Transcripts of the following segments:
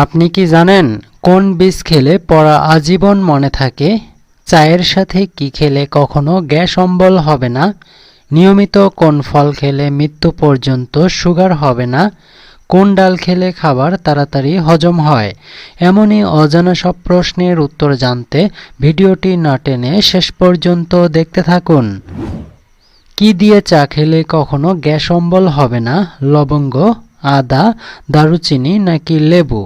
আপনি কি জানেন কোন বীজ খেলে পড়া আজীবন মনে থাকে? চায়ের সাথে কি খেলে কখনো গ্যাস অম্বল হবে না? নিয়মিত কোন ফল খেলে মৃত্যু পর্যন্ত সুগার হবে না? কোন ডাল খেলে খাবার তাড়াতাড়ি হজম হয়? এমনই অজানা সব প্রশ্নের উত্তর জানতে ভিডিওটি না টেনে শেষ পর্যন্ত দেখতে থাকুন। কি দিয়ে চা খেলে কখনো গ্যাস অম্বল হবে না? লবঙ্গ, আদা, দারুচিনি নাকি লেবু?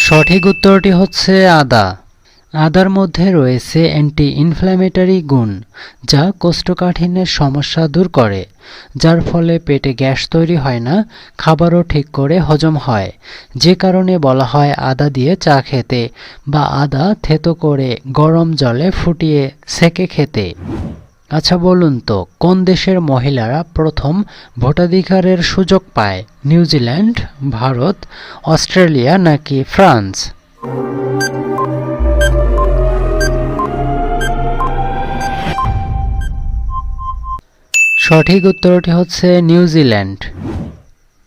সঠিক উত্তরটি হচ্ছে আদা। আদার মধ্যে রয়েছে অ্যান্টি ইনফ্ল্যামেটরি গুণ, যা কোষ্ঠকাঠিন্যের সমস্যা দূর করে, যার ফলে পেটে গ্যাস তৈরি হয় না, খাবারও ঠিক করে হজম হয়। যে কারণে বলা হয় আদা দিয়ে চা খেতে বা আদা থেতো করে গরম জলে ফুটিয়ে সেকে খেতে। আচ্ছা বলুন তো, কোন দেশের মহিলারা প্রথম ভোটাধিকারের সুযোগ পায়? নিউজিল্যান্ড, ভারত, অস্ট্রেলিয়া নাকি ফ্রান্স? সঠিক উত্তরটি হচ্ছে নিউজিল্যান্ড।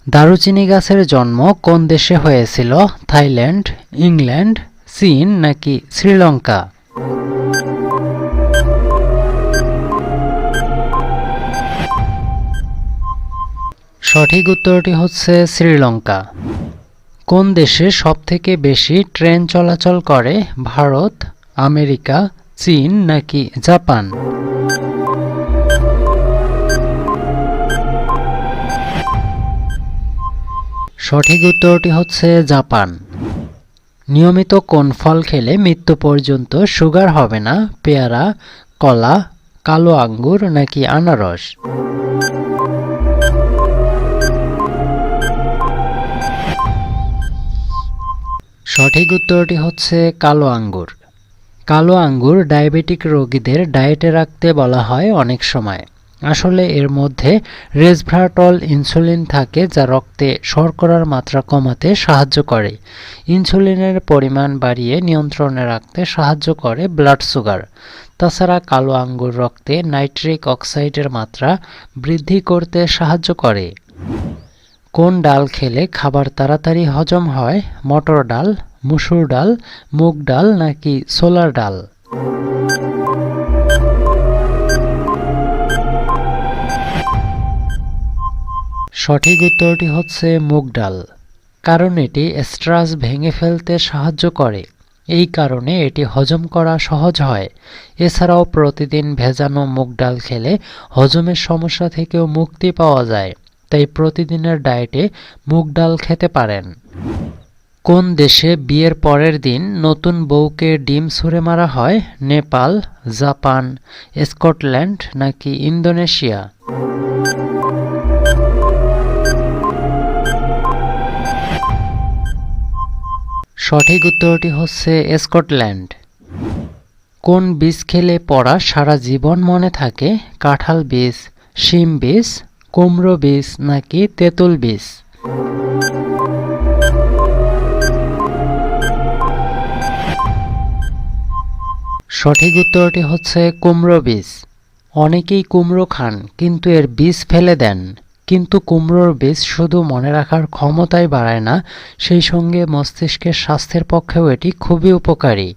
দারুচিনি গাছের জন্ম কোন দেশে হয়েছিল? থাইল্যান্ড, ইংল্যান্ড, চীন নাকি শ্রীলঙ্কা? সঠিক উত্তরটি হচ্ছে শ্রীলঙ্কা। কোন দেশে সবথেকে বেশি ট্রেন চলাচল করে? ভারত, আমেরিকা, চীন নাকি জাপান? সঠিক উত্তরটি হচ্ছে জাপান। নিয়মিত কোন ফল খেলে মৃত্যু পর্যন্ত সুগার হবে না? পেয়ারা, কলা, কালো আঙ্গুর নাকি আনারস? সঠিক উত্তরটি হচ্ছে কালো আঙ্গুর। কালো আঙ্গুর ডায়াবেটিক রোগীদের ডায়েটে রাখতে বলা হয় অনেক সময়। আসলে এর মধ্যে রেসভেরাট্রল ইনসুলিন থাকে, যা রক্তে শর্করার মাত্রা কমাতে সাহায্য করে। ইনসুলিনের পরিমাণ বাড়িয়ে নিয়ন্ত্রণে রাখতে সাহায্য করে ব্লাড সুগার। তাছাড়া কালো আঙ্গুর রক্তে নাইট্রিক অক্সাইডের মাত্রা বৃদ্ধি করতে সাহায্য করে। কোন ডাল খেলে খাবার তাড়াতাড়ি হজম হয়? মটর ডাল, মসুর ডাল, মুগ ডাল নাকি ছোলার ডাল? সঠিক উত্তরটি হচ্ছে মুগ ডাল, কারণ এটি স্ট্রাচ ভেঙে ফেলতে সাহায্য করে। এই কারণে এটি হজম করা সহজ হয়। এছাড়াও প্রতিদিন ভেজানো মুগ ডাল খেলে হজমের সমস্যা থেকেও মুক্তি পাওয়া যায়, তাই প্রতিদিনের ডায়েটে মুগ ডাল খেতে পারেন। কোন দেশে বিয়ের পরের দিন নতুন বউকে ডিম ছুঁড়ে মারা হয়? নেপাল, জাপান, স্কটল্যান্ড নাকি ইন্দোনেশিয়া? সঠিক উত্তরটি হচ্ছে স্কটল্যান্ড। কোন বীজ খেলে পড়া সারা জীবন মনে থাকে? কাঁঠাল বীজ, শিম বীজ, কুমড়ো বীজ নাকি তেঁতুল বীজ? সঠিক উত্তরটি হচ্ছে কুমড়ো বীজ। অনেকেই কুমড়ো খান কিন্তু এর বীজ ফেলে দেন, কিন্তু কুমড়োর বীজ শুধু মনে রাখার ক্ষমতাই বাড়ায় না, সেই সঙ্গে মস্তিষ্কের স্বাস্থ্যের পক্ষেও এটি খুবই উপকারী।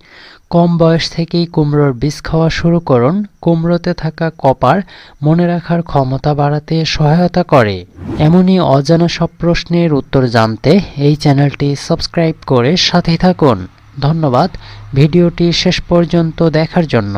কম বয়স থেকেই কুমড়োর বীজ খাওয়া শুরু করুন। কুমড়োতে থাকা কপার মনে রাখার ক্ষমতা বাড়াতে সহায়তা করে। এমনই অজানা সব প্রশ্নের উত্তর জানতে এই চ্যানেলটি সাবস্ক্রাইব করে সাথেই থাকুন। ধন্যবাদ ভিডিওটি শেষ পর্যন্ত দেখার জন্য।